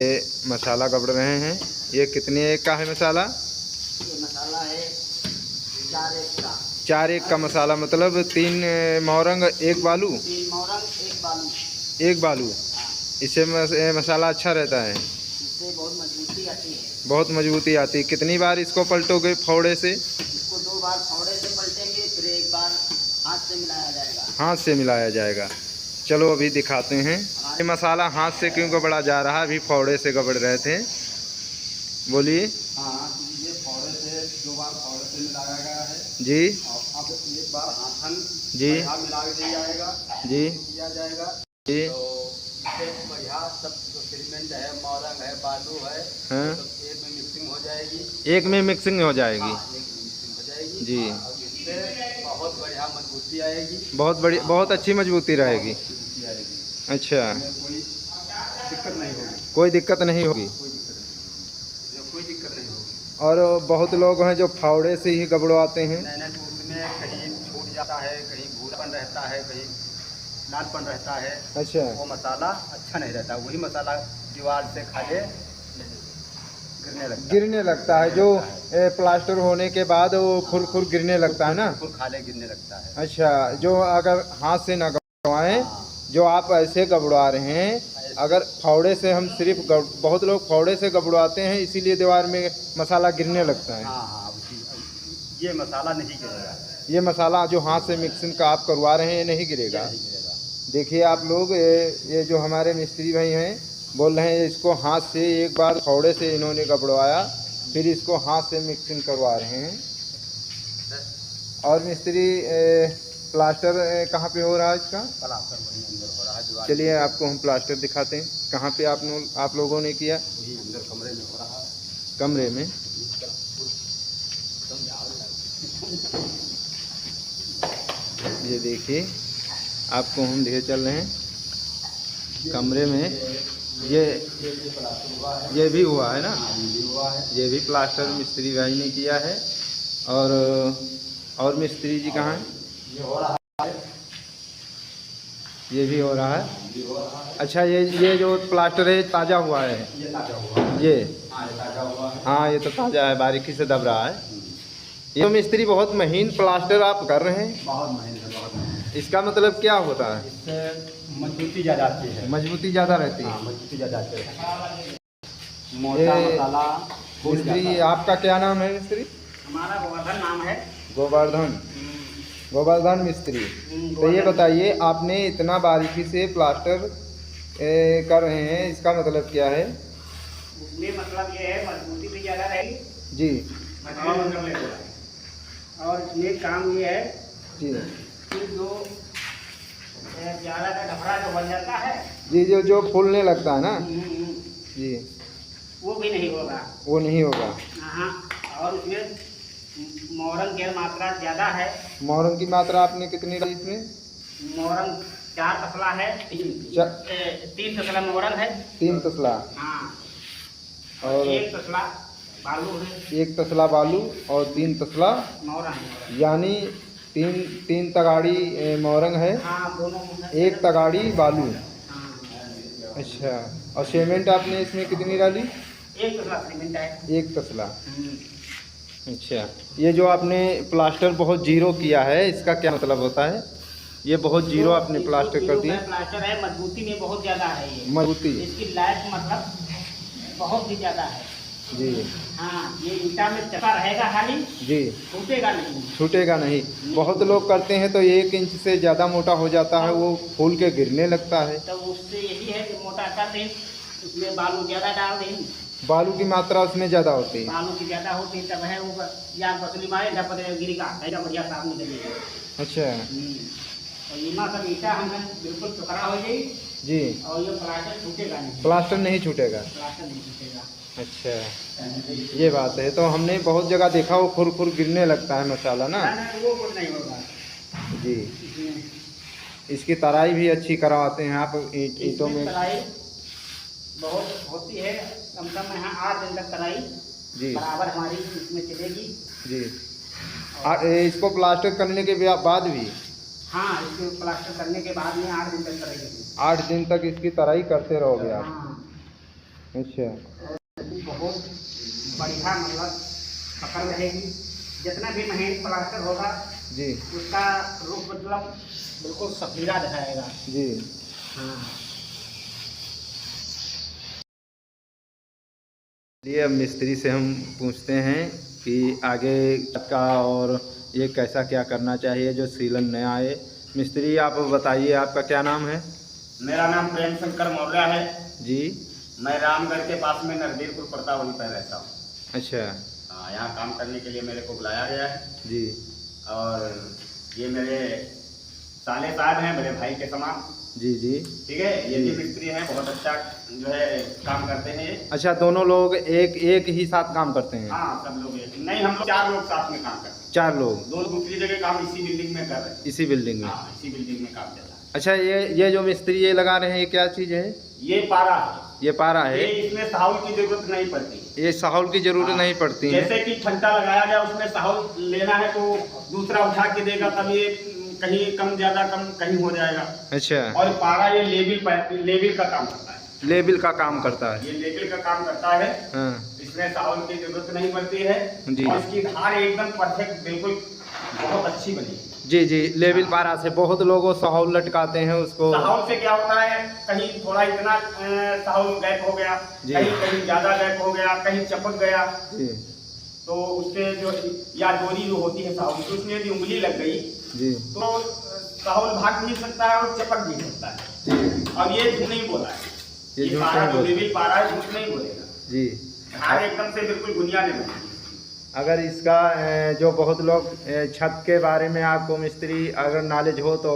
ये मसाला गबड़ रहे हैं। ये कितने एक का है मसाला? ये मसाला है 4 एक का। 4 एक का मसाला, मतलब 3 मोरंग 1 बालू। 3 मोरंग 1 बालू। 1 बालू। हाँ, इससे मसाला अच्छा रहता है। इससे बहुत मजबूती आती है। बहुत मजबूती आती है। कितनी बार इसको पलटोगे फावड़े से? इसको 2 बार फावड़े से पलटेंगे, फिर 1 बार हाथ से मिलाया जाएगा। हाथ से मिलाया जाएगा। चलो अभी दिखाते हैं। ये मसाला हाथ से क्यों गबड़ा जा रहा है? अभी फावड़े से गबड़ रहे थे, बोलिए। हाँ, ये फावड़े से 2 बार फावड़े से मिलाया गया है जी। और अब 1 बार हाथन जी। मिला दिया जाएगा। जी। किया जाएगा जी। तो इससे बढ़िया सब जो सीमेंट है, मोरंग है, बालू है, हाँ, तो एक में मिक्सिंग हो जाएगी। एक में मिक्सिंग हो जाएगी। हाँ, एक में मिक्सिंग हो जाएगी जी। और इससे बहुत बढ़िया मजबूती आएगी। बहुत बड़ी, बहुत अच्छी मजबूती रहेगी। मजबूती आएगी। अच्छा, इसमें कोई दिक्कत नहीं होगी। कोई दिक्कत नहीं होगी। कोई दिक्कत नहीं होगी। और बहुत लोग हैं जो फावड़े से ही गबड़वाते हैं। नहीं, तो उसमें कहीं छूट जाता है, कहीं भूरापन रहता है, कहीं लालपन रहता है। अच्छा, वो मसाला अच्छा नहीं रहता। वही मसाला दीवार से खाले गिरने लगता है। जो प्लास्टर होने के बाद वो खुर खुर गिरने लगता है ना? खाले गिरने लगता है। अच्छा, जो अगर हाथ से ना गबड़वाएं, जो आप ऐसे गबड़वा रहे हैं, अगर फावड़े से हम सिर्फ बहुत लोग फावड़े से गबड़वाते हैं, इसीलिए दीवार में मसाला गिरने लगता है। हाँ, ये मसाला नहीं गिरेगा। ये मसाला जो हाथ से मिक्सिंग का आप करवा रहे हैं नहीं गिरेगा। देखिए आप लोग, ये जो हमारे मिस्त्री भाई हैं बोल रहे हैं, इसको हाथ से 1 बार फावड़े से इन्होंने गबड़वाया, फिर इसको हाथ से मिक्सिंग करवा रहे हैं। और मिस्त्री प्लास्टर कहाँ पे हो रहा है इसका? प्लास्टर वहीं अंदर हो रहा है। चलिए आपको हम प्लास्टर दिखाते हैं। कहाँ पे आप लोगों ने किया? वहीं अंदर कमरे में हो रहा है। कमरे में। ये देखिए, आपको हम ले चल रहे हैं कमरे में। ये भी हुआ है ना? ये भी प्लास्टर मिस्त्री भाई ने किया है। और मिस्त्री जी कहाँ हैं? ये भी हो रहा है। अच्छा, ये जो प्लास्टर है ताज़ा हुआ है? ये ताज़ा हुआ है। हाँ, ये तो ताज़ा है, बारीकी से दब रहा है। ये तो मिस्त्री बहुत महीन प्लास्टर आप कर रहे हैं। बहुत महीन है, बहुत महीन। इसका मतलब क्या होता है? इससे मजबूती ज़्यादा आती है। मजबूती ज़्यादा रहती है। हाँ, मजबूती ज़्यादा आती है। मोटा मसाला। मिस्त्री आपका क्या नाम है मिस्त्री? हमारा गोवर्धन नाम है। गोवर्धन। गोवर्धन मिस्त्री। तो ये बताइए, आपने इतना बारीकी से प्लास्टर कर रहे हैं, इसका मतलब क्या है? इसमें मतलब ये है मजबूती भी ज़्यादा रहेगी जी। और इसमें काम ये है जी। कि जो ज़्यादा का ढफड़ा जो बन जाता है, जी, जो फूलने लगता है ना? जी, वो भी नहीं होगा। वो नहीं होगा। हाँ, और इसमें मोरंग की मात्रा ज़्यादा है। मोरंग की मात्रा आपने कितनी डाली इसमें? मोरंग 4 तसला है। 3 तसला मोरंग है। 3 तसला। हाँ, और 1 तसला बालू है। 1 तसला बालू और 3 तसला मोरंग, यानी 3 तगाड़ी मोरंग है। हाँ, दोनों 1 तगाड़ी बालू। हाँ। अच्छा, और सीमेंट आपने इसमें कितनी डाली? 1 तसला सीमेंट है। 1 तसला। अच्छा, ये जो आपने प्लास्टर बहुत जीरो किया है, इसका क्या मतलब होता है? ये बहुत जीरो आपने प्लास्टर कर दिया। प्लास्टर है, मजबूती में बहुत ज़्यादा है। ये मजबूती, इसकी लाइफ मतलब बहुत ही ज़्यादा है। जी। हाँ, ये ईटा में चपा रहेगा खाली, जी, छूटेगा नहीं। छूटेगा नहीं। बहुत लोग करते हैं तो 1 इंच से ज़्यादा मोटा हो जाता है, वो फूल के गिरने लगता है। तो उससे यही है कि मोटा कर दें, उसमें बालू ज़्यादा डाल दें। बालू की मात्रा उसमें ज़्यादा होती है। बालू की ज़्यादा होती है, तब है वो या पसली मारे या पतले गिरेगा, ऐसा बढ़िया साफ निकलेगा। अच्छा। और ये सब ईटा हमने बिल्कुल टुकड़ा हो जाए जी। और ये प्लास्टर छूटेगा नहीं। प्लास्टर नहीं छूटेगा। प्लास्टर नहीं छूटेगा। अच्छा, ये बात है। तो हमने बहुत जगह देखा, वो खुर खुर गिरने लगता है मसाला ना? वो कुछ नहीं होगा जी। इसकी तराई भी अच्छी करवाते हैं आप ईंटों में? तराई बहुत होती है, कम से कम यहाँ 8 दिन तक तराई जी बराबर हमारी इसमें चलेगी। जी। इसको प्लास्टर करने के बाद भी? हाँ, इसको प्लास्टर करने के बाद में 8 दिन तक तराई। 8 दिन तक इसकी तराई करते रहोगे आप? हाँ। अच्छा। बहुत बढ़िया मतलब पकड़ रहेगी। जितना भी महीन प्लास्टर होगा जी उसका रूप मतलब बिल्कुल सफीरा दिखाएगा। जी। हाँ। ये अब मिस्त्री से हम पूछते हैं कि आगे का और ये कैसा क्या करना चाहिए जो सीलन नया आए। मिस्त्री आप बताइए, आपका क्या नाम है? मेरा नाम प्रेम शंकर मौर्य है। जी। मैं रामगढ़ के पास में नरदीरपुर प्रतापगढ़ पर रहता हूँ। अच्छा। हाँ, यहाँ काम करने के लिए मेरे को बुलाया गया है। जी। और ये मेरे साले साहब हैं, मेरे भाई के समान। जी जी। ठीक है, ये भी मिस्त्री हैं, बहुत अच्छा जो है काम करते हैं ये। अच्छा, दोनों लोग एक ही साथ काम करते हैं? हाँ, सब लोग एक नहीं, हम लोग 4 लोग साथ में काम करते हैं। 4 लोग? 2 दूसरी जगह काम इसी बिल्डिंग में कर रहे हैं। इसी बिल्डिंग में? हाँ, इसी बिल्डिंग में काम चल रहा है। अच्छा, ये जो मिस्त्री ये लगा रहे हैं, ये क्या चीज़ है? ये पारा है। ये पारा है? ये इसमें साहुल की जरूरत नहीं पड़ती। ये साहुल की जरूरत नहीं पड़ती है? जैसे कि ठंडा लगाया गया, उसमें साहुल लेना है तो दूसरा उठा के देगा, तब ये कहीं कम ज्यादा कम कहीं हो जाएगा। अच्छा। और पारा ये लेबिल का काम करता है। लेबिल का काम करता है? ये लेबिल का काम करता है। हाँ। इसमें साहुल की जरूरत नहीं पड़ती है। जी। और इसकी धार एकदम परफेक्ट, बिल्कुल बहुत अच्छी बनी। जी जी। लेबिल पारा से बहुत लोगों साहुल लटकाते हैं उसको। साहुल से क्या होता है, कहीं थोड़ा इतना साहुल गैप हो गया, कहीं ज्यादा गैप हो गया, कहीं चपक गया जी, तो उससे जो या डोरी जो होती है साहुल की, उसमें यदि उंगली लग गई जी, तो साहुल भाग भी सकता है और चपक भी सकता है जी। और ये झूठ नहीं बोला है। ये झूठ पारा नहीं जो बोला। लेबिल पारा है, झूठ नहीं बोलेगा। जी। धार एकदम से बिल्कुल बुनियाद में बनी। अगर इसका जो बहुत लोग छत के बारे में आपको मिस्त्री अगर नॉलेज हो तो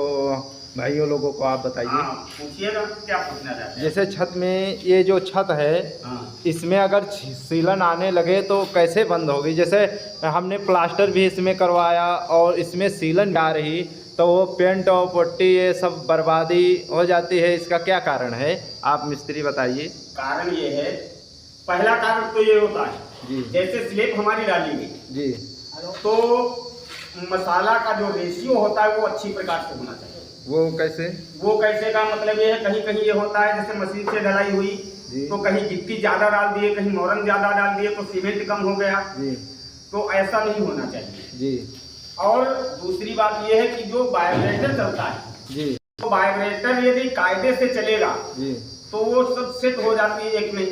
भाइयों लोगों को आप बताइए। हाँ, पूछिएगा, क्या पूछना चाहते हैं? जैसे छत में ये जो छत है, हाँ। इसमें अगर सीलन आने लगे तो कैसे बंद होगी? जैसे हमने प्लास्टर भी इसमें करवाया और इसमें सीलन आ रही तो वो पेंट और पट्टी ये सब बर्बादी हो जाती है, इसका क्या कारण है? आप मिस्त्री बताइए। कारण ये है, पहला कारण तो ये होता है जी। जैसे स्लेब हमारी डाली गई जी। तो मसाला का जो रेशियो होता है वो अच्छी प्रकार से होना चाहिए। वो कैसे? वो कैसे का मतलब ये है, कहीं कहीं ये होता है जैसे मशीन से ढलाई हुई तो कहीं गिट्टी ज्यादा डाल दिए, कहीं मोरन ज्यादा डाल दिए तो सीमेंट कम हो गया जी। तो ऐसा नहीं होना चाहिए जी। और दूसरी बात ये है कि जो वाइब्रेटर चलता है जी, तो वाइब्रेटर यदि कायदे से चलेगा जी तो वो सब सेट हो जाती है एक में,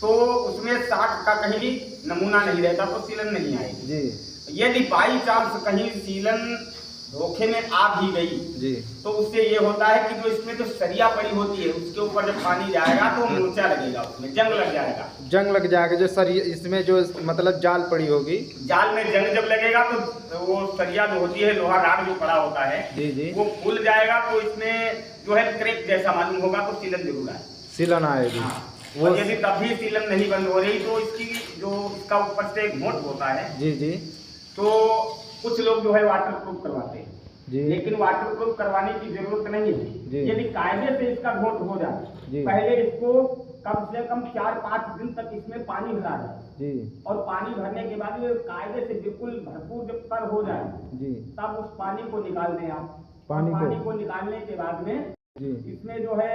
तो उसमें 60 का कहीं भी नमूना नहीं रहता तो सीलन नहीं आएगी जी। यदि बाई चांस कहीं सीलन धोखे में आ भी गई जी तो उससे ये होता है कि जो इसमें जो सरिया पड़ी होती है उसके ऊपर जब पानी जाएगा तो मूर्छा लगेगा, उसमें जंग लग जाएगा। जंग लग जाएगा जो सरिया, इसमें जो मतलब जाल पड़ी होगी, जाल में जंग जब लगेगा तो वो सरिया जो होती है, लोहा राड जो पड़ा होता है जी जी, वो खुल जाएगा तो इसमें जो है क्रैक जैसा मालूम होगा तो सीलन जरूर आए, सीलन आएगी। वो यदि तभी सीलन नहीं बंद हो रही तो इसकी जो इसका ऊपर से एक मोट होता है जी जी, तो कुछ लोग जो है वाटर प्रूफ करवाते हैं जी, लेकिन वाटर प्रूफ करवाने की जरूरत नहीं है। यदि कायदे से इसका घोट हो जाए, पहले इसको कम से कम 4-5 दिन तक इसमें पानी भरा जाए जी, और पानी भरने के बाद ये कायदे से बिल्कुल भरपूर जब तर हो जाए जी, तब उस पानी को निकाल दें आप। पानी को निकालने के बाद में जी, इसमें जो है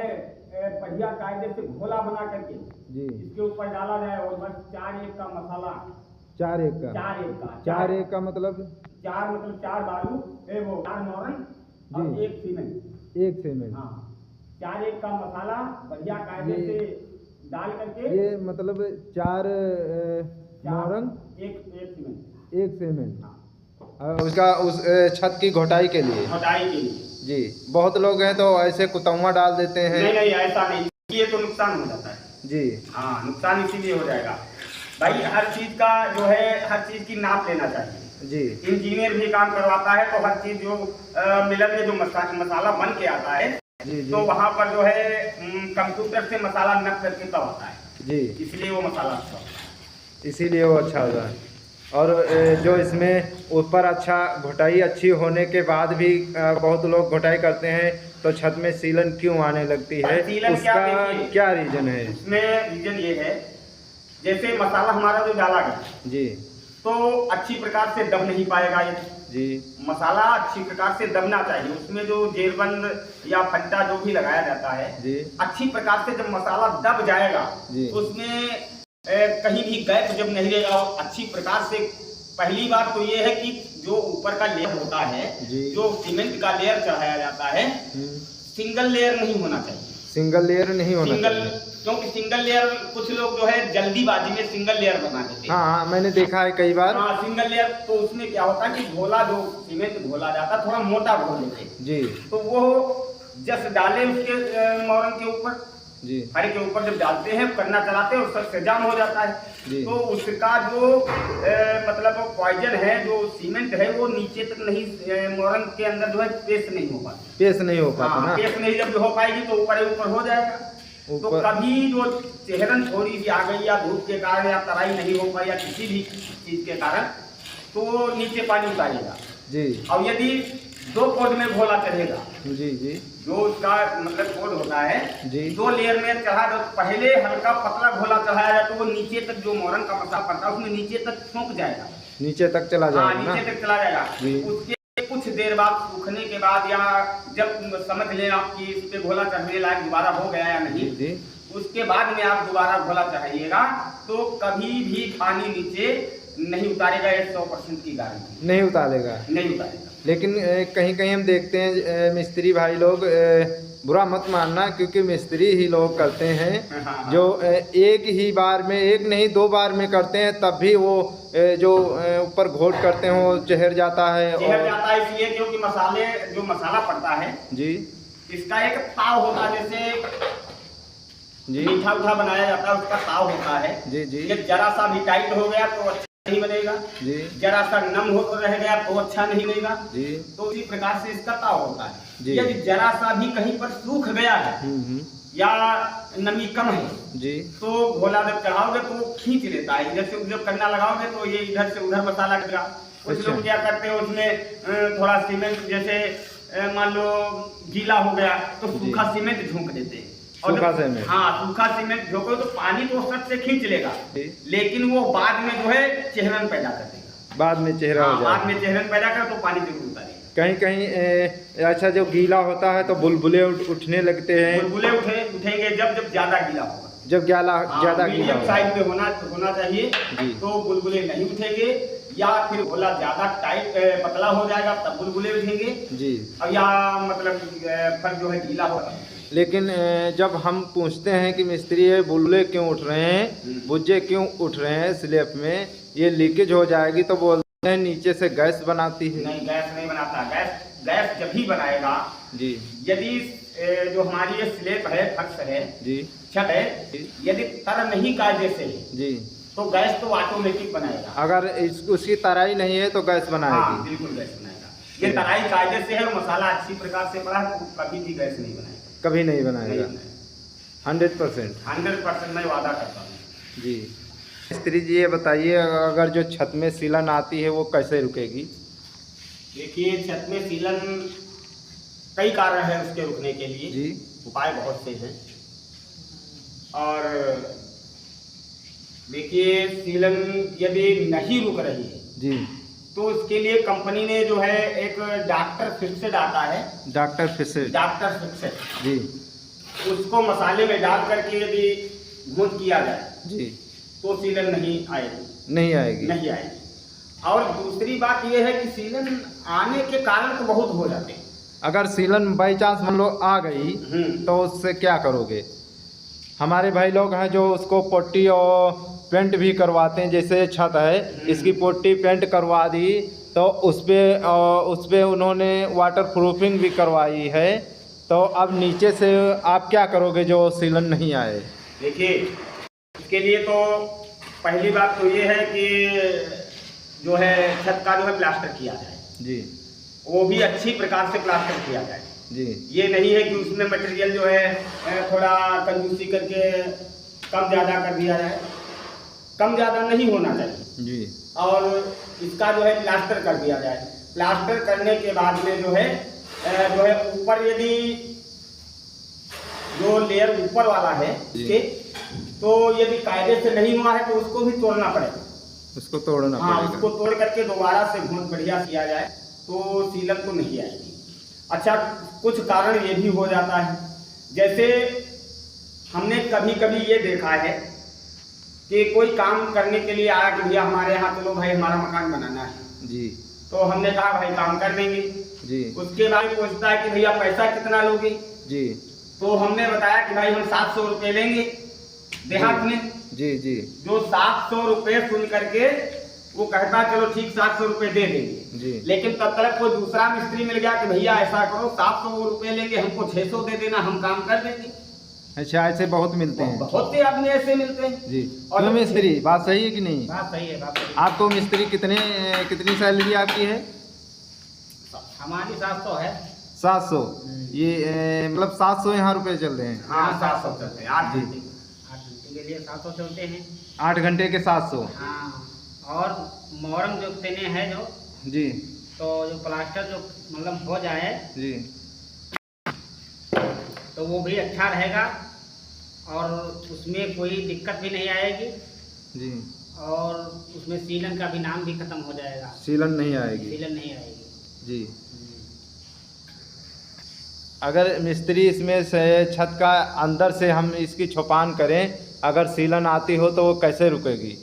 बढ़िया कायदे से घोला बना करके जी इसके ऊपर डाला जाए और बस 4-1 का मसाला, 4-1 का मतलब 4 बालू, वो 4 मोरन और 1 सीमेंट, हाँ 4-1 का मसाला बढ़िया कायदे से डाल करके, ये मतलब 4 मोरन 1 सीमेंट हाँ। उसका उस छत की घोटाई के लिए जी। बहुत लोग हैं तो ऐसे कुतौवा डाल देते हैं। नहीं ऐसा नहीं, ये तो नुकसान हो जाता है जी। हाँ, नुकसान इसीलिए हो जाएगा भाई, हर चीज का जो है हर चीज की नाप लेना चाहिए जी। इंजीनियर भी काम करवाता है तो हर चीज जो मिलर में जो मसाला बन के आता है जी, तो वहाँ पर जो है कंप्यूटर से मसाला नप करके तब आता है जी, इसलिए वो मसाला अच्छा होता है, इसीलिए वो अच्छा होता है। और जो इसमें ऊपर अच्छा घोटाई अच्छी होने के बाद भी बहुत लोग घोटाई करते हैं तो छत में सीलन क्यों आने लगती है? उसका क्या रीजन है? इसमें रीजन ये है, जैसे मसाला हमारा जो डाला गया जी तो अच्छी प्रकार से दब नहीं पाएगा ये जी, मसाला अच्छी प्रकार से दबना चाहिए। उसमें जो जेरबंद या फट्टा जो भी लगाया जाता है जी, अच्छी प्रकार से जब मसाला दब जाएगा तो उसमें कहीं भी गैप जब नहीं रहेगा और अच्छी प्रकार से। पहली बात तो ये है कि जो ऊपर का लेयर होता है, जो सीमेंट का लेयर चढ़ाया जाता है, सिंगल लेयर नहीं होना चाहिए। सिंगल लेयर नहीं होना चाहिए, क्योंकि सिंगल लेयर कुछ लोग जो है जल्दीबाजी में सिंगल लेयर बना देते हैं। हाँ, मैंने देखा है कई बार। हाँ, सिंगल लेयर तो उसमें क्या होता है कि घोला जो सीमेंट घोला जाता है थोड़ा मोटा घोल लेते हैं जी, तो वो जस डाले उसके मोरंग के ऊपर जी, हरे के ऊपर जब डालते हैं करना चलाते हैं उससे जाम हो जाता है। तो उसका जो मतलब पॉइजन है, जो सीमेंट है, वो नीचे तक नहीं मोरंग के अंदर जो है पेस्ट नहीं हो पाता। पेस्ट नहीं हो पाता ना, पेस्ट नहीं जब हो पाएगी तो ऊपर हो जाएगा। तो कभी जो चेहरन थोड़ी सी आ गई या धूप के कारण या तराई नहीं हो पाई या किसी भी चीज के कारण तो नीचे पानी उतारेगा जी। और यदि 2 कोड में घोला चढ़ेगा जी, जी, जो उसका मतलब कोड होता है जी, 2 लेयर में चढ़ा दो। पहले हल्का पतला घोला चढ़ाया जाए तो वो नीचे तक जो मोरंग का मसाला पड़ता है उसमें नीचे तक सूख जाएगा, नीचे तक चला जाएगा ना, नीचे तक चला जाएगा। उसके कुछ देर बाद सूखने के बाद या जब समझ लें आपकी इस पे घोला चढ़ने लायक दोबारा हो गया या नहीं, जी, उसके बाद में आप दोबारा घोला चढ़ाइएगा तो कभी भी पानी नीचे नहीं उतारेगा। 100% की गारंटी, नहीं उतारेगा। लेकिन कहीं कहीं हम देखते हैं मिस्त्री भाई लोग, बुरा मत मानना, क्योंकि मिस्त्री ही लोग करते हैं जो एक ही बार में, एक नहीं 2 बार में करते हैं, तब भी वो जो ऊपर घोट करते हैं वो चहर जाता है। इसलिए क्योंकि जो मसाला पड़ता है जी, इसका एक ताव होता है, जैसे जी मीठा उठा बनाया जाता है उसका ताव होता है जी, जी, ये जरा सा भी टाइट हो गया तो अच्छा नहीं बनेगा जी, जरा सा नम हो रह गया तो अच्छा नहीं बनेगा जी। तो इसी प्रकार से इसका ताव होता है। यदि जरा सा भी कहीं पर सूख गया है या नमी कम है जी, तो घोला जब चढ़ाओगे तो वो खींच लेता है। इधर से उधर करना लगाओगे तो ये इधर से उधर मसाला गिरा। कुछ लोग क्या करते हैं उसमें थोड़ा सीमेंट, जैसे मान लो गीला हो गया तो सूखा सीमेंट झोंक देते हैं। सूखा सीमेंट झोंको तो पानी तो सच से खींच लेगा, लेकिन वो बाद में जो है चेहरन पैदा कर देगा। बाद में चेहरा हो जाएगा, बाद में चेहरन पैदा कर तो पानी जरूर उतारेगा। कहीं कहीं अच्छा जो गीला होता है तो बुलबुले उठने लगते हैं। बुलबुले उठेंगे जब ज्यादा गीला होगा, जब ज्यादा गीला साइड में होना चाहिए तो बुलबुले नहीं उठेंगे, या फिर घोला ज्यादा टाइट पतला हो जाएगा तब बुलबुले उठेंगे जी, और या मतलब पर जो है गीला होगा। लेकिन जब हम पूछते हैं कि मिस्त्री ये बुलबुले क्यों उठ रहे हैं, बुज्जे क्यों उठ रहे हैं स्लैब में, ये लीकेज हो जाएगी, तो बोलते हैं नीचे से गैस बनाती है। नहीं, गैस नहीं बनाता। गैस जब भी बनाएगा जी, यदि जो हमारी ये स्लैब है, फर्श है जी, छत है, यदि तर नहीं कायदे से जी तो गैस तो ऑटोमेटिक बनाएगा। अगर उसकी तराई नहीं है तो गैस बनाएगी। बिल्कुल गैस बनाएगा। ये तराई कायदे से है और मसाला अच्छी प्रकार से पड़ा है तो कभी भी गैस नहीं बनाएगा, कभी नहीं बनाएगा। 100% मैं वादा करता हूँ जी। मिस्त्री जी ये बताइए, अगर जो छत में सीलन आती है वो कैसे रुकेगी? देखिए, छत में सीलन कई कारण है उसके रुकने के लिए जी, उपाय बहुत से हैं। और देखिए, सीलन यदि नहीं रुक रही है जी तो उसके लिए कंपनी ने जो है एक डॉक्टर फिक्सेड आता है, डॉक्टर फिक्सेड जी, उसको मसाले में डाल करके यदि गूंद किया जाए जी तो सीलन नहीं आएगी। और दूसरी बात यह है कि सीलन आने के कारण तो बहुत हो जाते हैं। अगर सीलन बाई चांस मान लो आ गई तो उससे क्या करोगे? हमारे भाई लोग हैं जो उसको पुट्टी और पेंट भी करवाते हैं, जैसे छत है इसकी पुट्टी पेंट करवा दी तो उस पे उन्होंने वाटर प्रूफिंग भी करवाई है, तो अब नीचे से आप क्या करोगे जो सीलन नहीं आए? देखिए, इसके लिए तो पहली बात तो ये है कि जो है छत का जो है प्लास्टर किया जाए जी, वो भी अच्छी प्रकार से प्लास्टर किया जाए जी। ये नहीं है कि उसमें मटेरियल जो है थोड़ा कंजूसी करके कम ज़्यादा कर दिया जाए, कम ज़्यादा नहीं होना चाहिए जी। और इसका जो है प्लास्टर कर दिया जाए। प्लास्टर करने के बाद में जो है ऊपर यदि जो लेयर ऊपर वाला है इसके, तो यदि कायदे से नहीं हुआ है तो उसको भी तोड़ना पड़ेगा, उसको तोड़ करके दोबारा से घूंट बढ़िया किया जाए। तो सीलन तो नहीं आएगी। अच्छा, कुछ कारण ये भी हो जाता है, जैसे हमने कभी कभी ये देखा है कि कोई काम करने के लिए आया कि भैया हमारे यहाँ चलो भाई हमारा मकान बनाना है जी, तो हमने कहा भाई काम कर देंगे जी। उसके बाद पूछता है कि भैया पैसा कितना लोगे जी, तो हमने बताया कि भाई हम 700 रुपये लेंगे देहात में जी जी। जो 700 रुपये सुन करके वो कहता चलो ठीक 700 रुपये दे देंगे जी। लेकिन तब तक कोई दूसरा मिस्त्री मिल गया कि भैया ऐसा करो 700 रुपये लेंगे, हमको 600 दे देना, हम काम कर देंगे। अच्छा, ऐसे बहुत मिलते हैं, बहुत से आदमी ऐसे मिलते हैं जी। और तो मिस्त्री बात सही है कि नहीं? बात सही है, बात सही है। आपको मिस्त्री कितनी सैलरी आपकी है? हमारी 700 है। 700? ये मतलब 700 यहाँ रुपए चल रहे हैं? हाँ 700 चलते हैं। 8 घंटे के लिए 700 चलते हैं। 8 घंटे के 700? हाँ। और मोहरम जो तेने है जो जी, तो जो प्लास्टर जो मतलब हो जाए जी, तो वो भी अच्छा रहेगा और उसमें कोई दिक्कत भी नहीं आएगी जी। और उसमें सीलन का भी नाम भी खत्म हो जाएगा। सीलन नहीं आएगी? सीलन नहीं आएगी जी। अगर मिस्त्री इसमें से छत का अंदर से हम इसकी छुपान करें, अगर सीलन आती हो तो वो कैसे रुकेगी?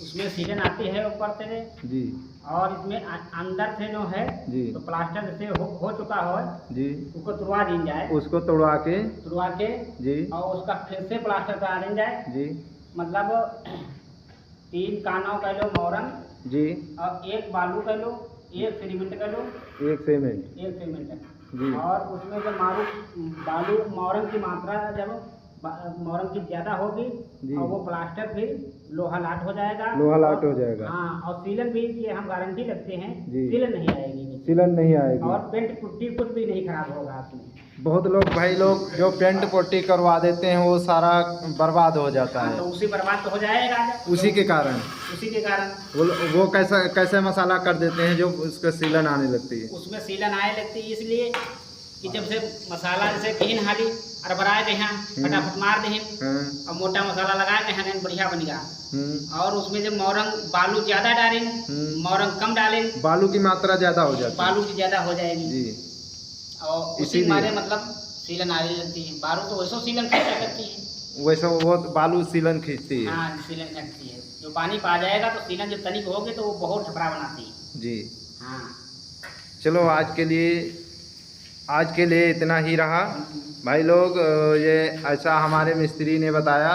उसमें सीलन आती है ऊपर से जी, और इसमें अंदर से जो है जी, तो प्लास्टर जैसे हो चुका हो जी, उसको तुड़वा दी जाए, उसको तुड़वा के जी, और उसका फिर से प्लास्टर करा दी जाए जी। मतलब 3 कानों का लो मोरंग जी, और 1 बालू का लो, 1 सीमेंट का लो, 1 सीमेंट जी। और उसमें जब बालू मोरंग की मात्रा जब मोरंग की ज्यादा होगी और वो प्लास्टर फिर लोहा लाट हो जाएगा। हाँ, और सीलन भी ये हम गारंटी लगते हैं, सीलन नहीं आएगी और पेंट पुट्टी कुछ भी नहीं खराब होगा उसमें। बहुत लोग भाई लोग जो पेंट पुट्टी करवा देते हैं वो सारा बर्बाद हो जाता है। तो उसी बर्बाद तो हो जाएगा उसी के कारण वो कैसे मसाला कर देते हैं जो उसका सीलन आने लगती है? उसमें सीलन आने लगती है इसलिए कि जब से मसाला जैसे तीन हाली अरबराए गए हैं फटाफट मार दे और मोटा मसाला लगा के हैं बढ़िया बन गया। और उसमें जब मोरंग बालू ज्यादा डालें, मोरंग कम डालें, बालू की मात्रा ज्यादा हो जाती है, बालू की ज्यादा हो जाएगी जी। और इसी मारे मतलब सीलन आने लगती है। बालू तो वैसे सीलन खींचा करती है, वैसे वो बालू सीलन खींचती है। हाँ, सीलन खींचती है। जो पानी पा जाएगा तो सीलन जब तनिक होगी तो वो बहुत ठपरा बनाती है जी। हाँ, चलो आज के लिए इतना ही रहा भाई लोग। ये ऐसा हमारे मिस्त्री ने बताया,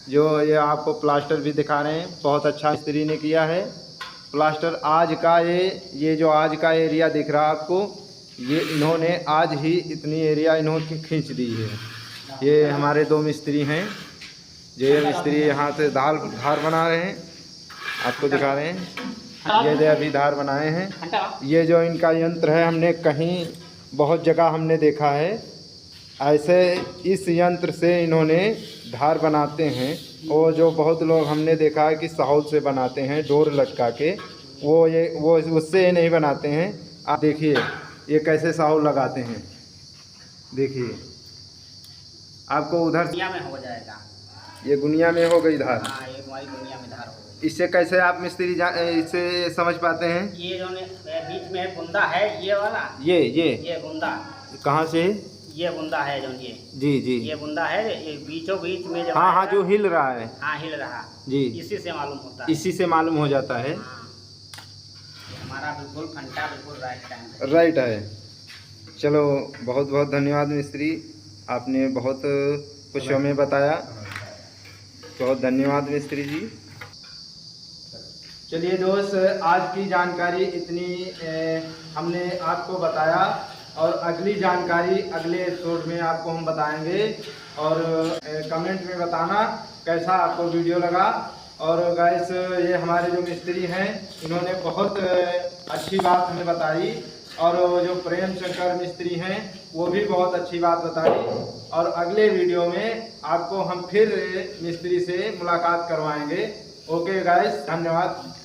जो ये आपको प्लास्टर भी दिखा रहे हैं, बहुत अच्छा मिस्त्री ने किया है प्लास्टर। आज का ये जो आज का एरिया दिख रहा है आपको, ये इन्होंने आज ही इतनी एरिया इन्होंने खींच दी है। ये हमारे 2 मिस्त्री हैं, ये मिस्त्री यहाँ से धार बना रहे हैं, आपको दिखा रहे हैं। ये अभी धार बनाए हैं। ये जो इनका यंत्र है, हमने कहीं बहुत जगह हमने देखा है ऐसे इस यंत्र से इन्होंने धार बनाते हैं। और जो बहुत लोग हमने देखा है कि साहुल से बनाते हैं डोर लटका के, वो उससे नहीं बनाते हैं। आप देखिए ये कैसे साहुल लगाते हैं, देखिए आपको उधर दुनिया में हो जाएगा। ये गुनिया में हो गई धार। हाँ, ये हमारी दुनिया में धार हो गई। इससे कैसे आप मिस्त्री इससे समझ पाते हैं? ये जो बीच में बुंदा है ये वाला, ये बुंदा कहाँ से? ये बुंदा है जो जी जी, ये बुंदा है, ये बीचों बीच में जब हाँ, जो हिल रहा है, हाँ हिल रहा जी, इसी से मालूम होता है। इसी से मालूम हो जाता है। हाँ, हमारा बिल्कुल फंटा बिल्कुल राइट है। चलो बहुत बहुत धन्यवाद मिस्त्री, आपने बहुत कुछ हमें बताया, बहुत धन्यवाद मिस्त्री जी। चलिए दोस्त, आज की जानकारी इतनी हमने आपको बताया और अगली जानकारी अगले एपिसोड में आपको हम बताएंगे। और कमेंट में बताना कैसा आपको वीडियो लगा। और गाइस, ये हमारे जो मिस्त्री हैं इन्होंने बहुत अच्छी बात हमें बताई, और जो प्रेम शंकर मिस्त्री हैं वो भी बहुत अच्छी बात बताई। और अगले वीडियो में आपको हम फिर मिस्त्री से मुलाकात करवाएंगे। ओके गाइस, धन्यवाद।